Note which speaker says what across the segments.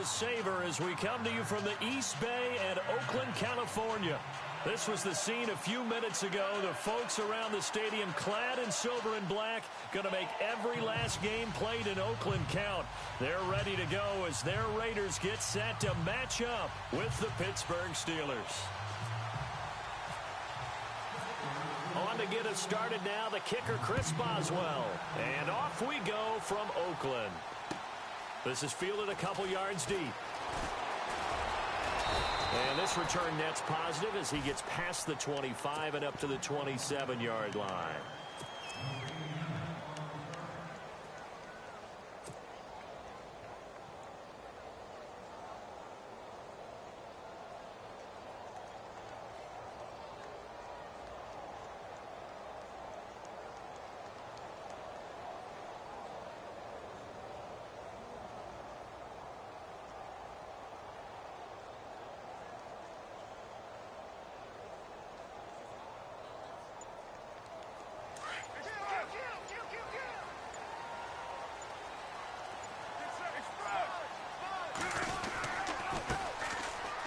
Speaker 1: the Savor as we come to you from the East Bay and Oakland, California. This was the scene a few minutes ago. The folks around the stadium clad in silver and black going to make every last game played in Oakland count. They're ready to go as their Raiders get set to match up with the Pittsburgh Steelers. On to get us started now, the kicker, Chris Boswell. And off we go from Oakland. This is fielded a couple yards deep. And this return net's positive as he gets past the 25 and up to the 27-yard line.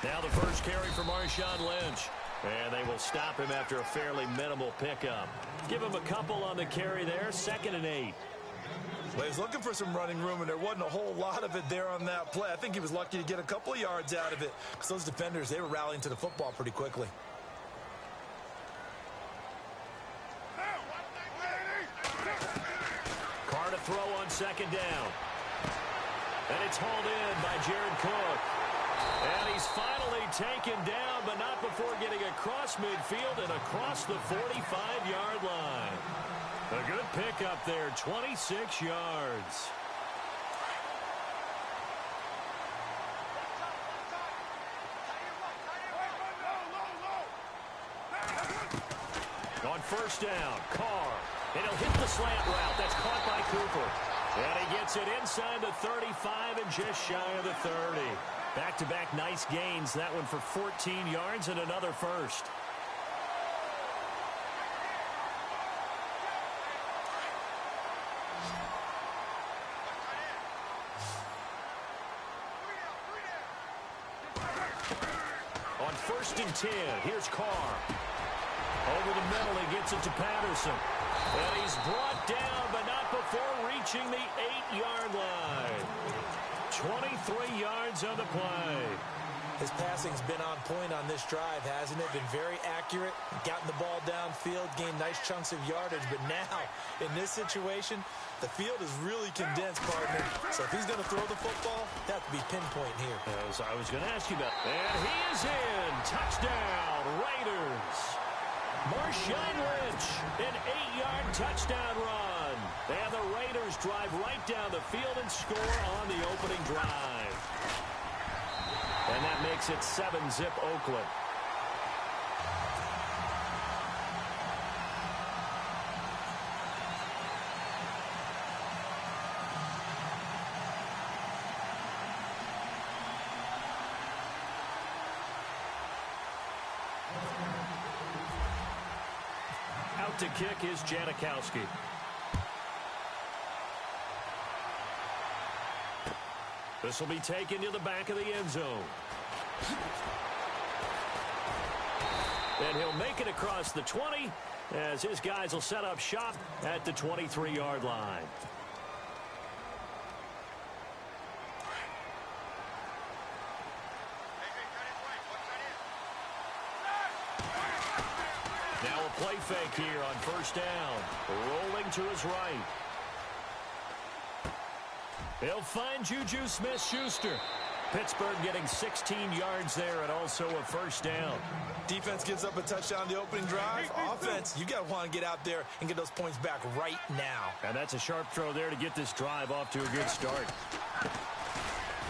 Speaker 1: Now the first carry for Marshawn Lynch. And they will stop him after a fairly minimal pickup. Give him a couple on the carry there, 2nd and 8.
Speaker 2: Well, he's looking for some running room, and there wasn't a whole lot of it there on that play. I think he was lucky to get a couple of yards out of it because those defenders, they were rallying to the football pretty quickly.
Speaker 1: Carr to throw on 2nd down. And it's hauled in by Jared Cook. And he's finally taken down, but not before getting across midfield and across the 45-yard line. A good pickup there, 26 yards. On 1st down, Carr. And he'll hit the slant route. That's caught by Cooper. And he gets it inside the 35 and just shy of the 30. Back-to-back nice gains. That one for 14 yards and another first. On 1st and 10, here's Carr. Over the middle, he gets it to Patterson. And he's brought down, but not before reaching the 8-yard line. 23 yards on the play.
Speaker 2: His passing's been on point on this drive, hasn't it? Been very accurate, gotten the ball downfield, gained nice chunks of yardage. But now, in this situation, the field is really condensed, partner. So if he's going to throw the football, that would be pinpoint here.
Speaker 1: As I was going to ask you about. And he is in. Touchdown, Raiders. Marshawn Lynch, an 8-yard touchdown run. And the Raiders drive right down the field and score on the opening drive. And that makes it 7-zip Oakland. Out to kick is Janikowski. This will be taken to the back of the end zone. And he'll make it across the 20 as his guys will set up shop at the 23-yard line. Now a play fake here on 1st down. Rolling to his right. He'll find Juju Smith-Schuster. Pittsburgh getting 16 yards there and also a 1st down.
Speaker 2: Defense gives up a touchdown the opening drive. Offense, you got to want to get out there and get those points back right now.
Speaker 1: And that's a sharp throw there to get this drive off to a good start.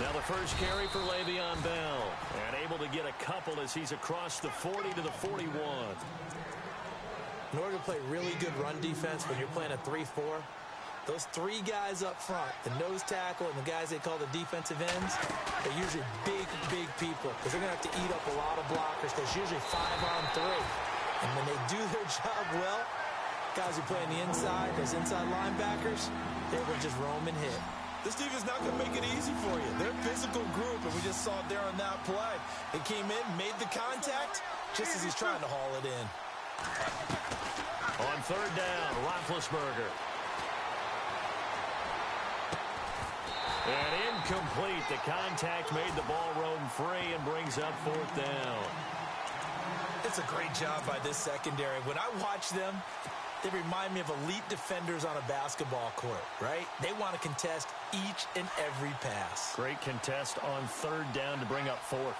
Speaker 1: Now the first carry for Le'Veon Bell. And able to get a couple as he's across the 40 to the 41.
Speaker 2: In order to play really good run defense when you're playing a 3-4, those 3 guys up front, the nose tackle and the guys they call the defensive ends, they're usually big people because they're going to have to eat up a lot of blockers because it's usually 5-on-3. And when they do their job well, guys who play on the inside, those inside linebackers, they will just roam and hit. This defense not going to make it easy for you. Their physical group saw it there on that play. It came in, made the contact, just as he's trying to haul it in.
Speaker 1: On third down, Roethlisberger. And incomplete. The contact made the ball roam free and brings up fourth down.
Speaker 2: It's a great job by this secondary. When I watch them, they remind me of elite defenders on a basketball court, right? They want to contest each and every pass.
Speaker 1: Great contest on third down to bring up fourth.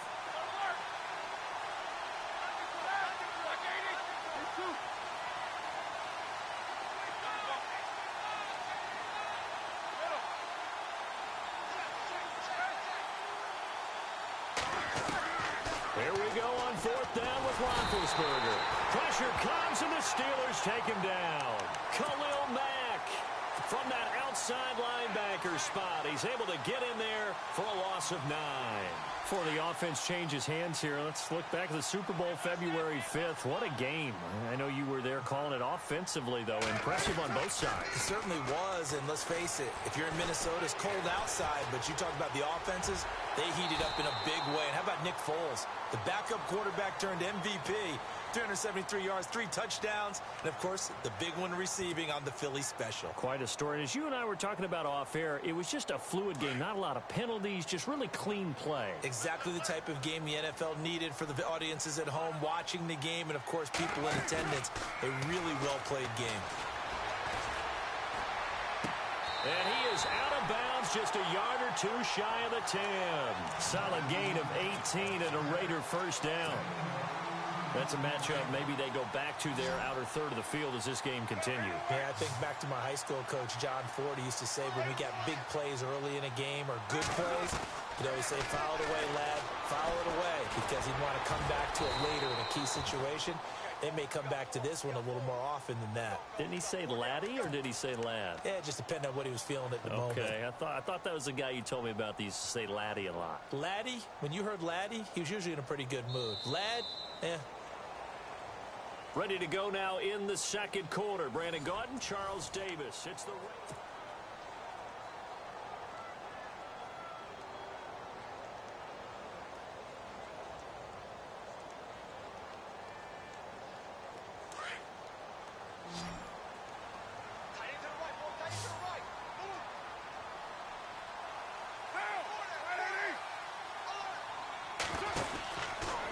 Speaker 1: Here we go on fourth down with Roethlisberger. Pressure comes, and the Steelers take him down. Khalil Mack from that outside linebacker spot. He's able to get in there for a loss of 9. Before the offense changes hands here, let's look back at the Super Bowl February 5th. What a game. I know you were there calling it offensively, though. Impressive on both sides.
Speaker 2: It certainly was, and let's face it, if you're in Minnesota, it's cold outside, but you talk about the offenses, they heated up in a big way. And how about Nick Foles? The backup quarterback turned MVP, 373 yards, 3 touchdowns, and, of course, the big one receiving on the Philly special.
Speaker 1: Quite a story. And as you and I were talking about off-air, it was just a fluid game. Not a lot of penalties, just really clean play.
Speaker 2: Exactly the type of game the NFL needed for the audiences at home watching the game and, of course, people in attendance. A really well-played game.
Speaker 1: And he is out of bounds, just a yard or two shy of the 10. Solid gain of 18 and a Raider first down. That's a matchup maybe they go back to their outer third of the field as this game continues.
Speaker 2: Yeah, I think back to my high school coach, John Ford. He used to say when we got big plays early in a game or good plays, he'd always say, foul it away, lad, foul it away, because he'd want to come back to it later in a key situation. They may come back to this one a little more often than that.
Speaker 1: Didn't he say laddie or did he say lad?
Speaker 2: Yeah, it just depended on what he was feeling at the moment.
Speaker 1: Okay, I thought that was the guy you told me about that used to say laddie a lot.
Speaker 2: Laddie, when you heard laddie, he was usually in a pretty good mood. Lad,
Speaker 1: Ready to go now in the second quarter. Brandon Gaudin, Charles Davis. It's the...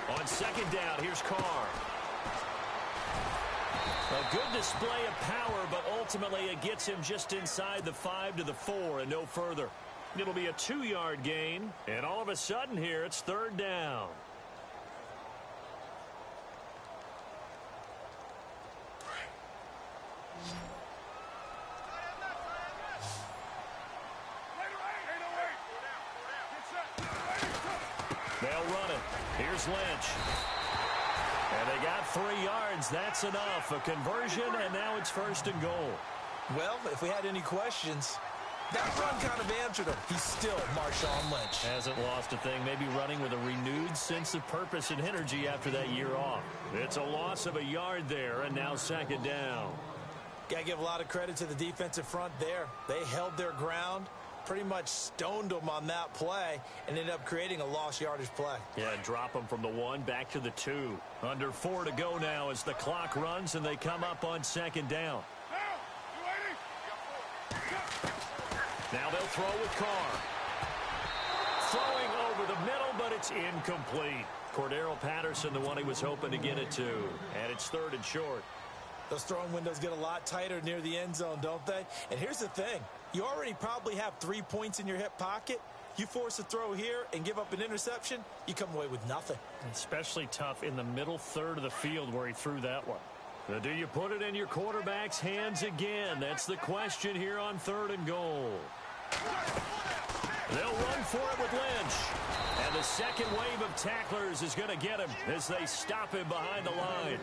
Speaker 1: On second down, here's Carr. A good display of power, but ultimately it gets him just inside the 5 to the 4 and no further. It'll be a 2-yard gain, and all of a sudden here it's third down. They'll run it. Here's Lynch. And they got 3 yards. That's enough. A conversion, and now it's first and goal.
Speaker 2: Well, if we had any questions, that run kind of answered him. He's still Marshawn Lynch.
Speaker 1: Hasn't lost a thing. Maybe running with a renewed sense of purpose and energy after that year off. It's a loss of a yard there, and now second down.
Speaker 2: Got to give a lot of credit to the defensive front there. They held their ground, pretty much stoned them on that play, and ended up creating a lost yardage play.
Speaker 1: Yeah, drop them from the 1 back to the 2. Under 4 to go now as the clock runs, and they come up on second down. Now they'll throw with Carr. Throwing over the middle, but it's incomplete. Cordero Patterson, the one he was hoping to get it to. And it's third and short.
Speaker 2: Those throwing windows get a lot tighter near the end zone, don't they? And here's the thing. You already probably have 3 points in your hip pocket. You force a throw here and give up an interception, you come away with nothing.
Speaker 1: Especially tough in the middle third of the field where he threw that one. Now, do you put it in your quarterback's hands again? That's the question here on third and goal. They'll run for it with Lynch. And the second wave of tacklers is going to get him as they stop him behind the line.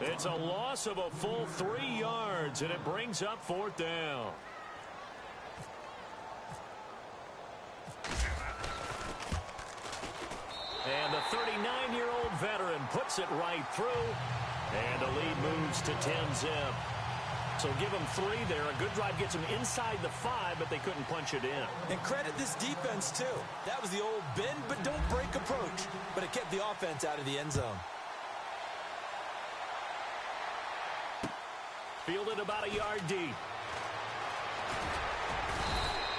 Speaker 1: It's a loss of a full 3 yards, and it brings up fourth down. And the 39-year-old veteran puts it right through, and the lead moves to 10-zip. So give them 3 there. A good drive gets them inside the 5, but they couldn't punch it in.
Speaker 2: And credit this defense, too. That was the old bend, but don't break kept the offense out of the end zone.
Speaker 1: Fielded about a yard deep.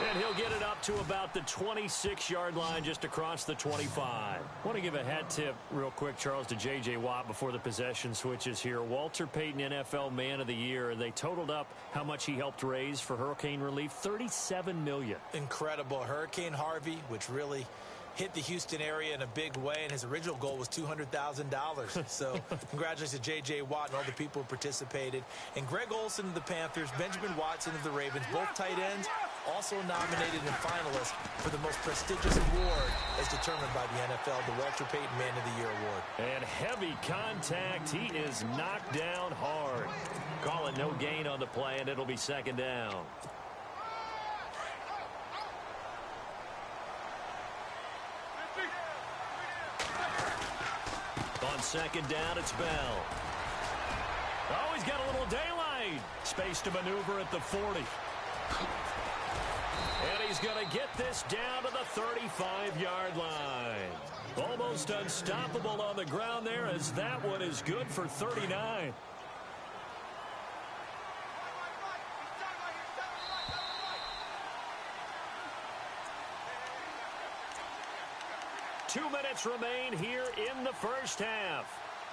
Speaker 1: And he'll get it up to about the 26-yard line, just across the 25. I want to give a hat tip real quick, Charles, to J.J. Watt before the possession switches here. Walter Payton, NFL Man of the Year. They totaled up how much he helped raise for hurricane relief, $37 million.
Speaker 2: Incredible. Hurricane Harvey, which really hit the Houston area in a big way, and his original goal was $200,000. So congratulations to J.J. Watt and all the people who participated. And Greg Olsen of the Panthers, Benjamin Watson of the Ravens, both tight ends, also nominated and finalists for the most prestigious award as determined by the NFL, the Walter Payton Man of the Year Award.
Speaker 1: And heavy contact. He is knocked down hard. Call it no gain on the play, and it'll be second down. On second down, it's Bell. Oh, he's got a little daylight. Space to maneuver at the 40. And he's going to get this down to the 35-yard line. Almost unstoppable on the ground there, as that one is good for 39. Two minutes remain here in the first half.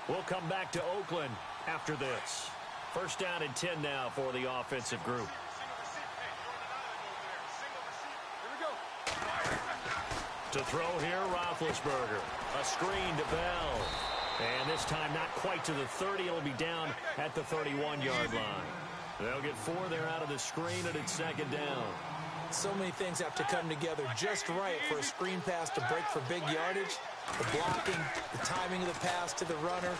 Speaker 1: We'll come back to Oakland after this. First down and 10 now for the offensive group. To throw here, Roethlisberger. A screen to Bell. And this time not quite to the 30. It'll be down at the 31-yard line. They'll get 4 there out of the screen, and it's second down.
Speaker 2: So many things have to come together just right for a screen pass to break for big yardage. The blocking, the timing of the pass to the runner,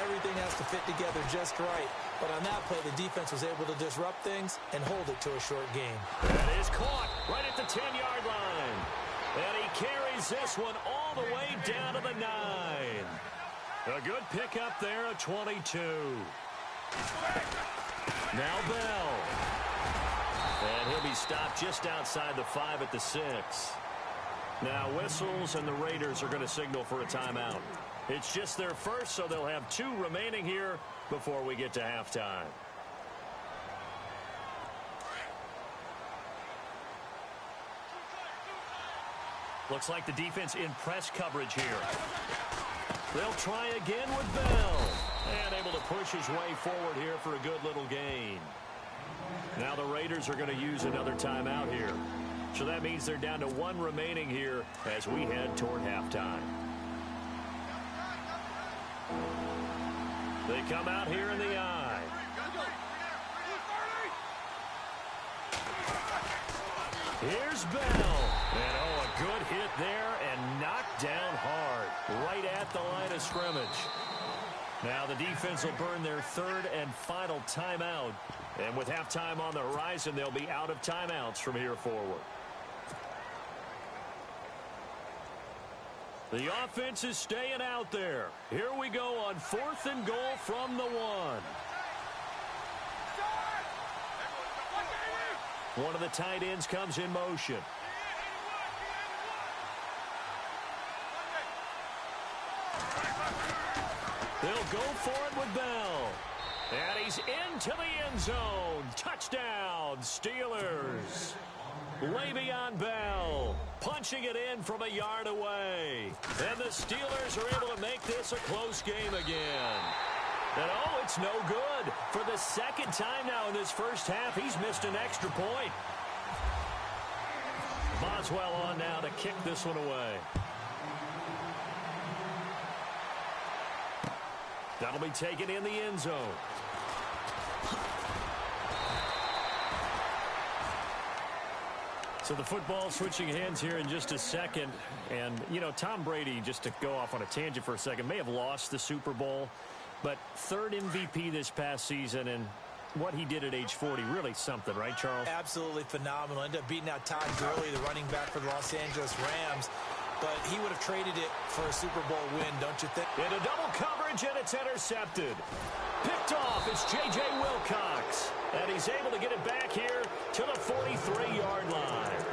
Speaker 2: everything has to fit together just right. But on that play, the defense was able to disrupt things and hold it to a short game.
Speaker 1: That is caught right at the 10-yard line. And he carries this one all the way down to the 9. A good pickup there at 22. Now Bell. And he'll be stopped just outside the 5 at the 6. Now whistles, and the Raiders are going to signal for a timeout. It's just their first, so they'll have 2 remaining here before we get to halftime. Looks like the defense in press coverage here. They'll try again with Bell. And able to push his way forward here for a good little gain. Now the Raiders are going to use another timeout here. So that means they're down to 1 remaining here as we head toward halftime. They come out here in the I. Here's Bell. And oh, a good hit there and knocked down hard right at the line of scrimmage. Now the defense will burn their 3rd and final timeout. And with halftime on the horizon, they'll be out of timeouts from here forward. The offense is staying out there. Here we go on 4th and goal from the 1. One of the tight ends comes in motion. They'll go for it with Bell. And he's into the end zone. Touchdown, Steelers. Le'Veon Bell punching it in from a yard away. And the Steelers are able to make this a close game again. And oh, it's no good. For the 2nd time now in this first half, he's missed an extra point. Boswell on now to kick this one away. That'll be taken in the end zone. So the football switching hands here in just a second. And, you know, Tom Brady, just to go off on a tangent for a second, may have lost the Super Bowl. But 3rd MVP this past season, and what he did at age 40, really something, right, Charles?
Speaker 2: Absolutely phenomenal. Ended up beating out Todd Gurley, the running back for the Los Angeles Rams. But he would have traded it for a Super Bowl win, don't you think?
Speaker 1: Into double coverage, and it's intercepted. Picked off, it's J.J. Wilcox. And he's able to get it back here to the 43-yard line.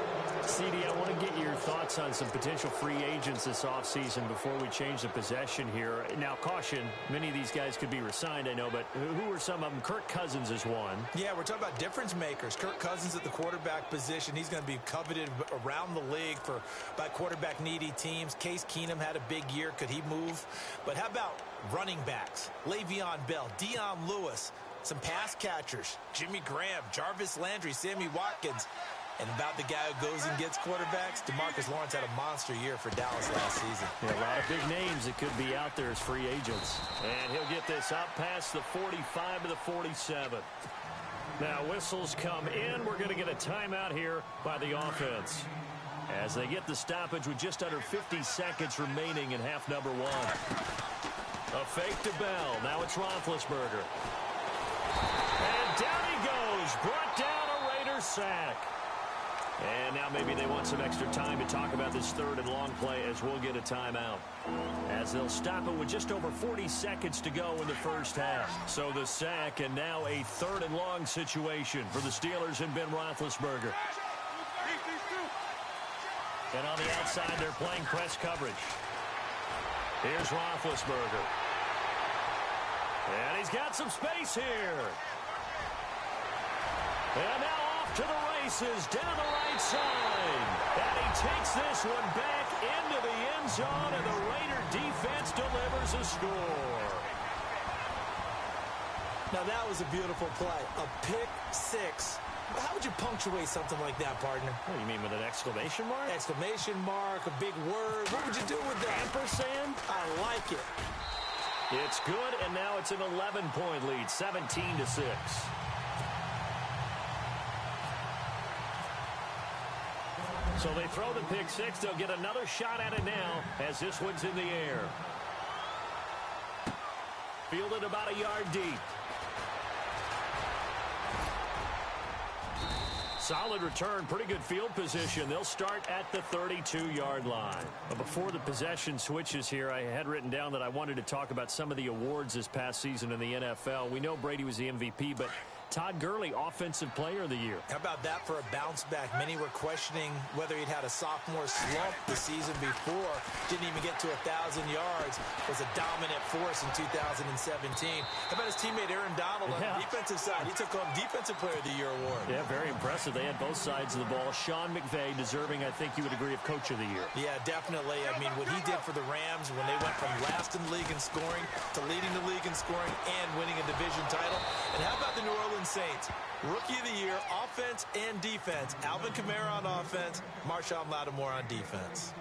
Speaker 1: CD, I want to get your thoughts on some potential free agents this offseason before we change the possession here. Now, caution, many of these guys could be re-signed, I know, but who are some of them? Kirk Cousins is one.
Speaker 2: Yeah, we're talking about difference makers. Kirk Cousins at the quarterback position. He's going to be coveted around the league by quarterback-needy teams. Case Keenum had a big year. Could he move? But how about running backs? Le'Veon Bell, Dion Lewis, some pass catchers, Jimmy Graham, Jarvis Landry, Sammy Watkins. And about the guy who goes and gets quarterbacks, DeMarcus Lawrence had a monster year for Dallas last season.
Speaker 1: Yeah, a lot of big names that could be out there as free agents. And he'll get this up past the 45 to the 47. Now, whistles come in. We're going to get a timeout here by the offense as they get the stoppage with just under 50 seconds remaining in half number one. A fake to Bell. Now it's Roethlisberger. And down he goes. Brought down a Raider sack. And now maybe they want some extra time to talk about this third and long play as we'll get a timeout. As they'll stop it with just over 40 seconds to go in the first half. So the sack and now a third and long situation for the Steelers and Ben Roethlisberger. And on the outside, they're playing press coverage. Here's Roethlisberger. And he's got some space here. And now off to the races down the right side. And he takes this one back into the end zone, and the Raider defense delivers a score.
Speaker 2: Now that was a beautiful play. A pick six. How would you punctuate something like that, partner?
Speaker 1: What do you mean, with an exclamation mark?
Speaker 2: Exclamation mark, a big word. What would you do with that?
Speaker 1: Ampersand?
Speaker 2: I like it.
Speaker 1: It's good, and now it's an 11-point lead, 17-6. So they throw the pick six. They'll get another shot at it now as this one's in the air. Fielded about a yard deep. Solid return, pretty good field position. They'll start at the 32-yard line. But before the possession switches here, I had written down that I wanted to talk about some of the awards this past season in the NFL. We know Brady was the MVP, but Todd Gurley, Offensive Player of the Year.
Speaker 2: How about that for a bounce back? Many were questioning whether he'd had a sophomore slump the season before. Didn't even get to 1,000 yards. Was a dominant force in 2017. How about his teammate Aaron Donald on the defensive side? He took home Defensive Player of the Year award.
Speaker 1: Yeah, very impressive. They had both sides of the ball. Sean McVay deserving, I think you would agree, of Coach of the Year.
Speaker 2: Yeah, definitely. I mean, what he did for the Rams when they went from last in the league in scoring to leading the league in scoring and winning a division title. And how about the New Orleans Saints? Rookie of the Year, offense and defense. Alvin Kamara on offense, Marshawn Lattimore on defense.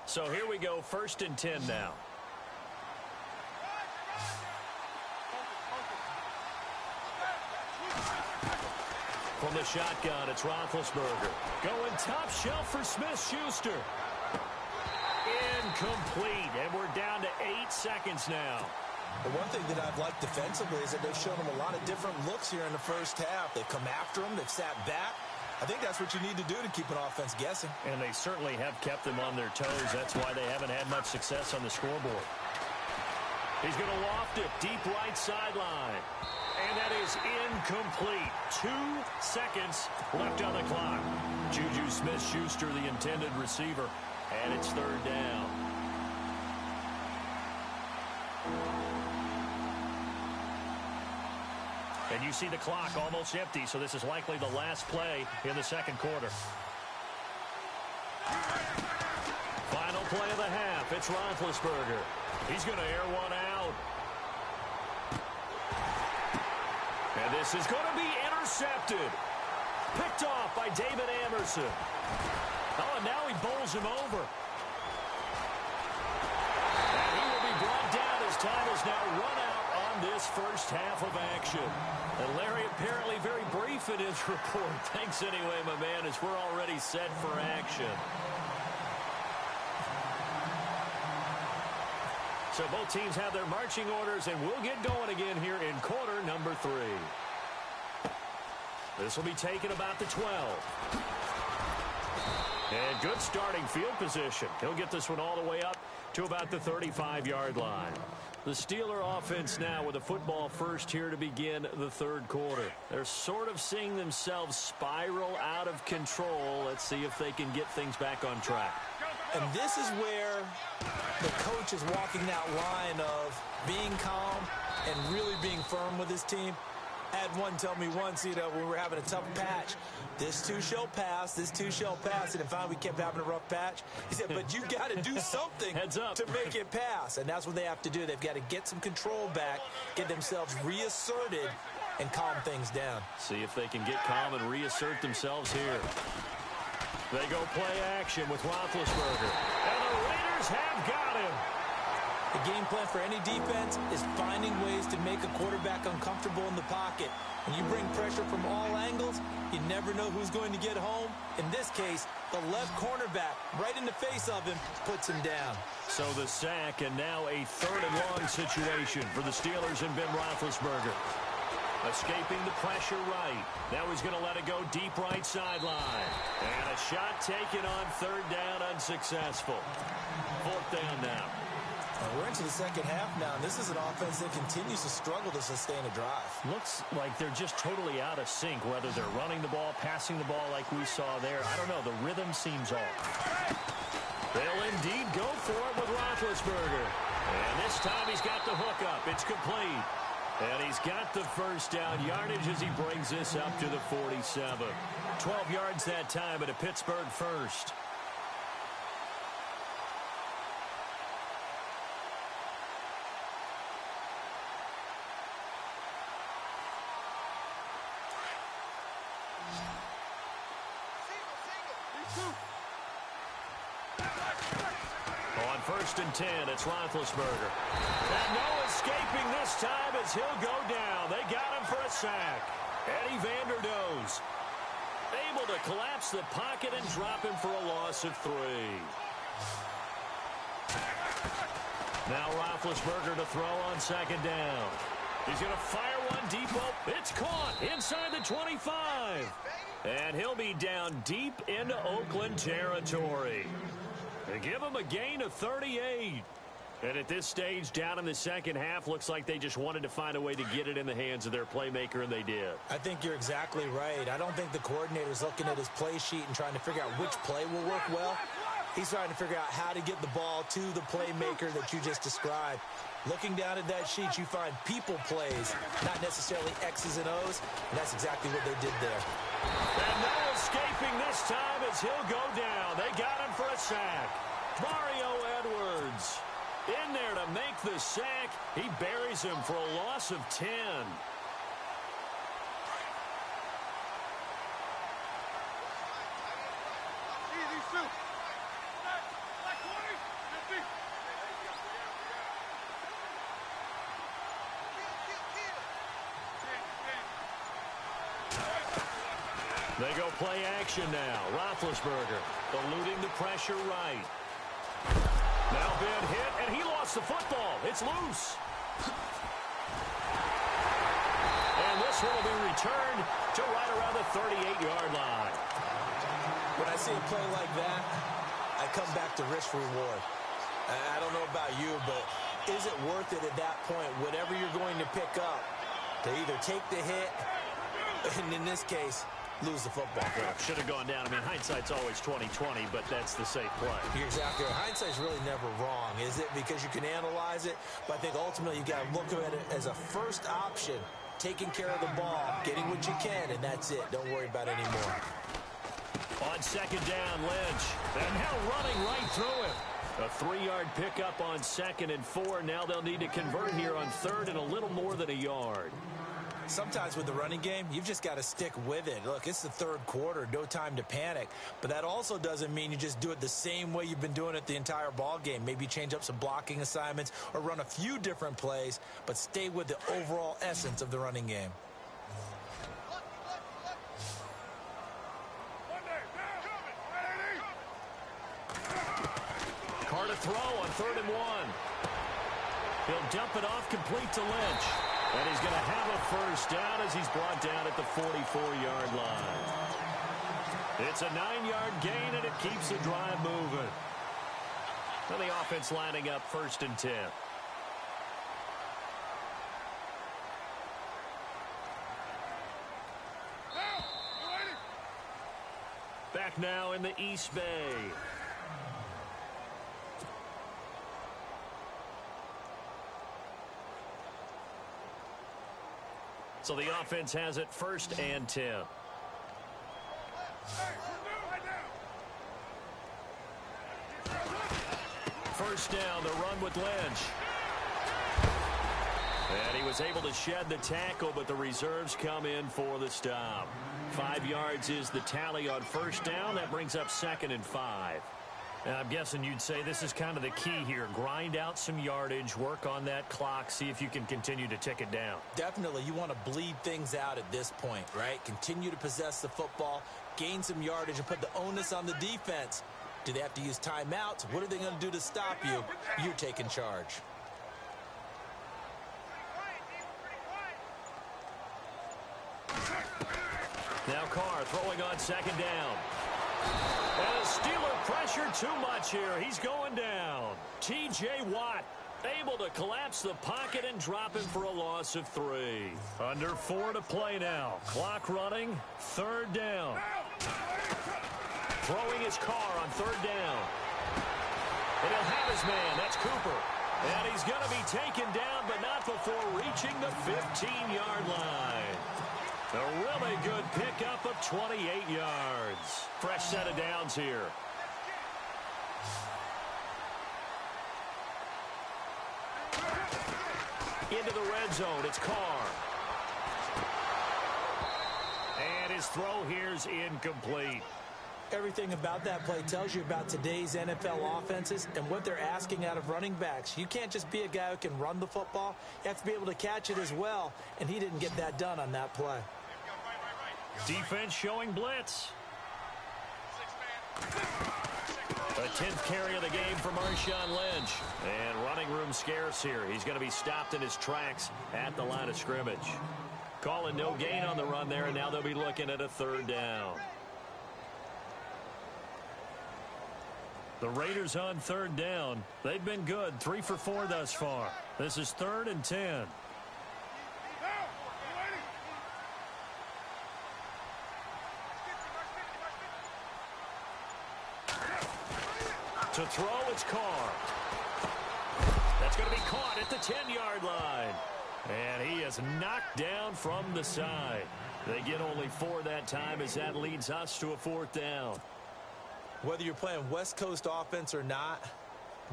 Speaker 1: So here we go, 1st and 10 now. From the shotgun, it's Roethlisberger. Going top shelf for Smith-Schuster. Incomplete, and we're down to 8 seconds now.
Speaker 2: The one thing that I've liked defensively is that they've shown them a lot of different looks here in the first half. They've come after them, they've sat back. I think that's what you need to do to keep an offense guessing.
Speaker 1: And they certainly have kept them on their toes. That's why they haven't had much success on the scoreboard. He's going to loft it deep right sideline. And that is incomplete. 2 seconds left on the clock. Juju Smith-Schuster, the intended receiver. And it's 3rd down. And you see the clock almost empty, so this is likely the last play in the second quarter. Final play of the half. It's Roethlisberger. He's going to air one out. And this is going to be intercepted. Picked off by David Amerson. Oh, and now he bowls him over. And he will be brought down as time is now run out on this first half of action. And Larry apparently very brief in his report. Thanks anyway, my man, as we're already set for action. So both teams have their marching orders, and we'll get going again here in quarter number 3. This will be taken about the 12. And good starting field position. He'll get this one all the way up to about the 35-yard line. The Steeler offense now with a football first here to begin the third quarter. They're sort of seeing themselves spiral out of control. Let's see if they can get things back on track.
Speaker 2: And this is where the coach is walking that line of being calm and really being firm with his team. I had one tell me once, when we were having a tough patch, this too shall pass, this too shall pass. And finally we kept having a rough patch. He said, but you got to do something to make it pass. And that's what they have to do. They've got to get some control back, get themselves reasserted, and calm things down.
Speaker 1: See if they can get calm and reassert themselves here. They go play action with Roethlisberger. And the Raiders have got him.
Speaker 2: The game plan for any defense is finding ways to make a quarterback uncomfortable in the pocket. When you bring pressure from all angles, you never know who's going to get home. In this case, the left cornerback, right in the face of him, puts him down.
Speaker 1: So the sack, and now a third and long situation for the Steelers and Ben Roethlisberger. Escaping the pressure right. Now he's going to let it go deep right sideline. And a shot taken on third down, unsuccessful. Fourth down now.
Speaker 2: We're into the second half now, and this is an offense that continues to struggle to sustain a drive.
Speaker 1: Looks like they're just totally out of sync, whether they're running the ball, passing the ball like we saw there. I don't know. The rhythm seems off. They'll indeed go for it with Roethlisberger. And this time he's got the hook up. It's complete. And he's got the first down yardage as he brings this up to the 47. 12 yards that time at a Pittsburgh first. On first and 10, it's Roethlisberger. And no escaping this time as he'll go down. They got him for a sack. Eddie Vanderdoes able to collapse the pocket and drop him for a loss of 3. Now Roethlisberger to throw on second down. He's going to fire one deep. It's caught inside the 25. And he'll be down deep into Oakland territory. They give him a gain of 38. And at this stage, down in the second half, looks like they just wanted to find a way to get it in the hands of their playmaker, and they did.
Speaker 2: I think you're exactly right. I don't think the coordinator's looking at his play sheet and trying to figure out which play will work well. He's trying to figure out how to get the ball to the playmaker that you just described. Looking down at that sheet, you find people plays, not necessarily X's and O's, and that's exactly what they did there.
Speaker 1: And no escaping this time as he'll go down. They got him for a sack. Mario Edwards in there to make the sack. He buries him for a loss of 10. They go play action now. Roethlisberger eluding the pressure right. Now Ben hit, and he lost the football. It's loose. And this one will be returned to right around the 38-yard line.
Speaker 2: When I see a play like that, I come back to risk reward. I don't know about you, but is it worth it at that point, whatever you're going to pick up, to either take the hit, and in this case, lose the football?
Speaker 1: Yeah, should have gone down. I mean, hindsight's always 20/20, but that's the safe play.
Speaker 2: You're exactly right. Hindsight's really never wrong, is it? Because you can analyze it, but I think ultimately you got to look at it as a first option, taking care of the ball, getting what you can, and that's it. Don't worry about it anymore.
Speaker 1: On second down, Lynch. And now running right through him. A 3-yard pickup on 2nd and 4. Now they'll need to convert here on 3rd and a little more than a yard.
Speaker 2: Sometimes with the running game, you've just got to stick with it. Look, it's the third quarter, no time to panic. But that also doesn't mean you just do it the same way you've been doing it the entire ball game. Maybe change up some blocking assignments or run a few different plays, but stay with the overall essence of the running game.
Speaker 1: Carr to throw on 3rd and 1. He'll dump it off complete to Lynch. And he's going to have a first down as he's brought down at the 44-yard line. It's a 9-yard gain, and it keeps the drive moving. And the offense lining up 1st and 10. Back now in the East Bay. So the offense has it 1st and 10. First down, the run with Lynch. And he was able to shed the tackle, but the reserves come in for the stop. 5 yards is the tally on first down. That brings up 2nd and 5. And I'm guessing you'd say this is kind of the key here. Grind out some yardage, work on that clock, see if you can continue to tick it down.
Speaker 2: Definitely. You want to bleed things out at this point, right? Continue to possess the football, gain some yardage, and put the onus on the defense. Do they have to use timeouts? What are they going to do to stop you? You're taking charge.
Speaker 1: Now Carr throwing on 2nd down. And a Steeler pressure too much here. He's going down. T.J. Watt able to collapse the pocket and drop him for a loss of 3. Under 4 to play now. Clock running. 3rd down. Throwing his Carr on 3rd down. And he'll have his man. That's Cooper. And he's going to be taken down, but not before reaching the 15-yard line. A really good pickup of 28 yards. Fresh set of downs here. Into the red zone, it's Carr. And his throw here's incomplete.
Speaker 2: Everything about that play tells you about today's NFL offenses and what they're asking out of running backs. You can't just be a guy who can run the football. You have to be able to catch it as well, and he didn't get that done on that play.
Speaker 1: Defense showing blitz. The 10th carry of the game for Marshawn Lynch. And running room scarce here. He's going to be stopped in his tracks at the line of scrimmage. Calling no gain on the run there, and now they'll be looking at a 3rd down. The Raiders on 3rd down. They've been good, 3 for 4 thus far. This is 3rd and 10. To throw, it's Carr. That's going to be caught at the 10-yard line. And he is knocked down from the side. They get only 4 that time as that leads us to a 4th down.
Speaker 2: Whether you're playing West Coast offense or not,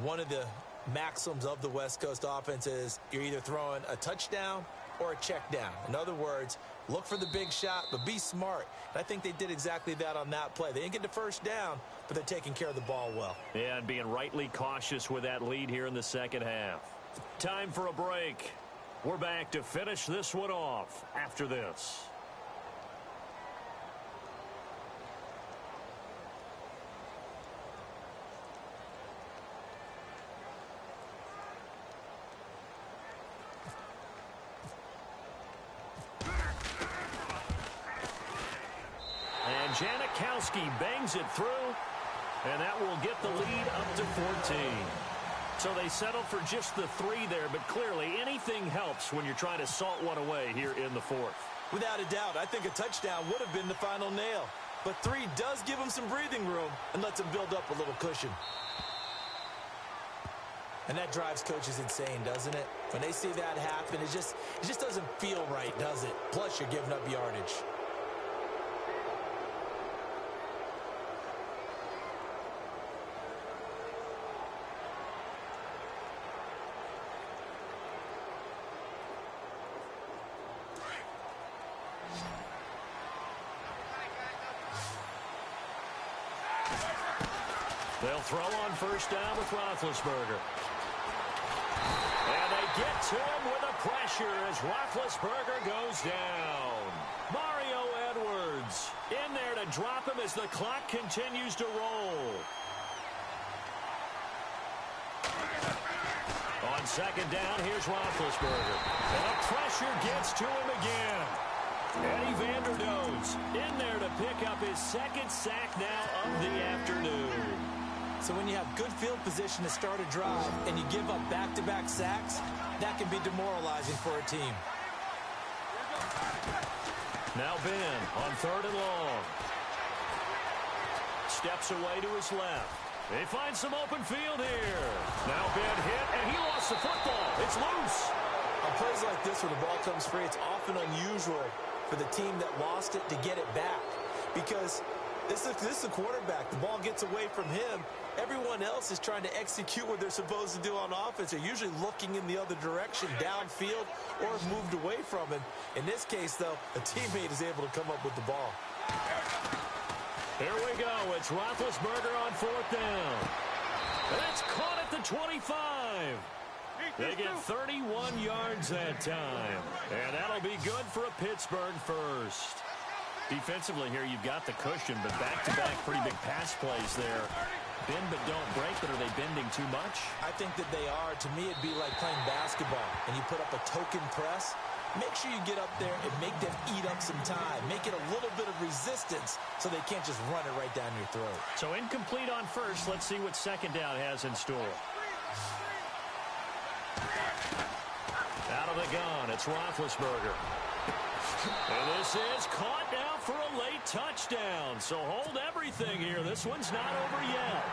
Speaker 2: one of the maxims of the West Coast offense is you're either throwing a touchdown or a check down. In other words, look for the big shot, but be smart. And I think they did exactly that on that play. They didn't get the first down, but they're taking care of the ball well.
Speaker 1: Yeah, and being rightly cautious with that lead here in the second half. Time for a break. We're back to finish this one off after this. Janikowski bangs it through, and that will get the lead up to 14. So they settle for just the 3 there, but clearly anything helps when you're trying to salt one away here in the 4th.
Speaker 2: Without a doubt, I think a touchdown would have been the final nail. But 3 does give them some breathing room and lets them build up a little cushion. And that drives coaches insane, doesn't it? When they see that happen, it just doesn't feel right, does it? Plus, you're giving up yardage.
Speaker 1: They'll throw on first down with Roethlisberger. And they get to him with a pressure as Roethlisberger goes down. Mario Edwards in there to drop him as the clock continues to roll. On second down, here's Roethlisberger. And the pressure gets to him again. Eddie Vanderdoes in there to pick up his second sack now of the afternoon.
Speaker 2: So when you have good field position to start a drive and you give up back-to-back sacks, that can be demoralizing for a team.
Speaker 1: Now Ben on 3rd and long. Steps away to his left. They find some open field here. Now Ben hit, and he lost the football. It's loose.
Speaker 2: On plays like this where the ball comes free, it's often unusual for the team that lost it to get it back. Because this is a quarterback. The ball gets away from him. Everyone else is trying to execute what they're supposed to do on offense. They're usually looking in the other direction, downfield, or moved away from him. In this case, though, a teammate is able to come up with the ball.
Speaker 1: Here we go. It's Roethlisberger on 4th down. And that's caught at the 25. They get 31 yards that time. And that'll be good for a Pittsburgh first. Defensively here, you've got the cushion, but back-to-back pretty big pass plays there. Bend but don't break, but are they bending too much?
Speaker 2: I think that they are. To me, it'd be like playing basketball, and you put up a token press. Make sure you get up there and make them eat up some time. Make it a little bit of resistance so they can't just run it right down your throat.
Speaker 1: So incomplete on first. Let's see what 2nd down has in store. Out of the gun, it's Roethlisberger. And this is caught now for a late touchdown. So hold everything here. This one's not over yet.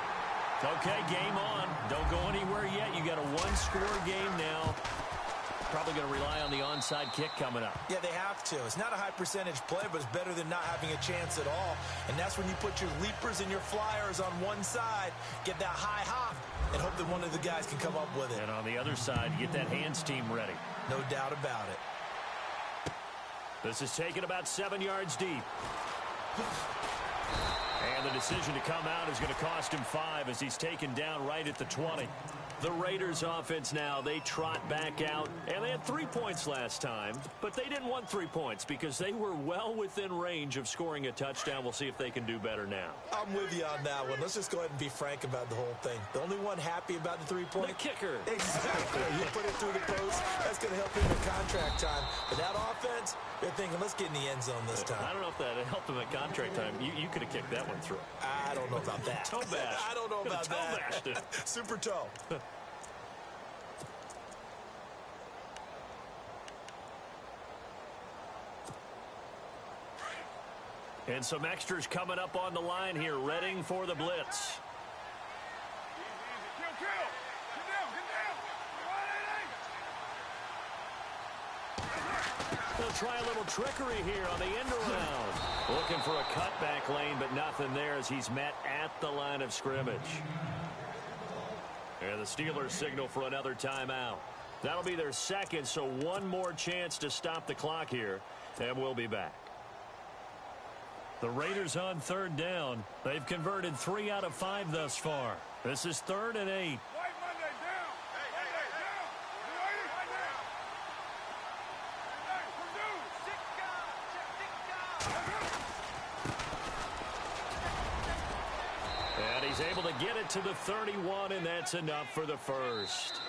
Speaker 1: Okay, game on. Don't go anywhere yet. You got a one-score game now. Probably going to rely on the onside kick coming up.
Speaker 2: Yeah, they have to. It's not a high percentage play, but it's better than not having a chance at all. And that's when you put your leapers and your flyers on one side, get that high hop, and hope that one of the guys can come up with it.
Speaker 1: And on the other side, get that hands team ready.
Speaker 2: No doubt about it.
Speaker 1: This is taken about 7 yards deep. And the decision to come out is going to cost him 5 as he's taken down right at the 20. The Raiders offense now, they trot back out, and they had 3 points last time, but they didn't want 3 points because they were well within range of scoring a touchdown. We'll see if they can do better now.
Speaker 2: I'm with you on that one. Let's just go ahead and be frank about the whole thing. The only one happy about the 3-point?
Speaker 1: The kicker.
Speaker 2: Exactly. You put it through the post, that's going to help him in contract time. But that offense, they're thinking, let's get in the end zone this time.
Speaker 1: I don't know if that helped him at contract time. You could have kicked that one through.
Speaker 2: I don't know about that.
Speaker 1: Toe bash.
Speaker 2: I don't know about that.
Speaker 1: Toe bashed.
Speaker 2: Super toe.
Speaker 1: And some extras coming up on the line here, readying for the blitz. They'll try a little trickery here on the end around. Looking for a cutback lane, but nothing there as he's met at the line of scrimmage. And the Steelers signal for another timeout. That'll be their second, so one more chance to stop the clock here, and we'll be back. The Raiders on 3rd down. They've converted 3 out of 5 thus far. This is 3rd and 8. And he's able to get it to the 31, and that's enough for the first.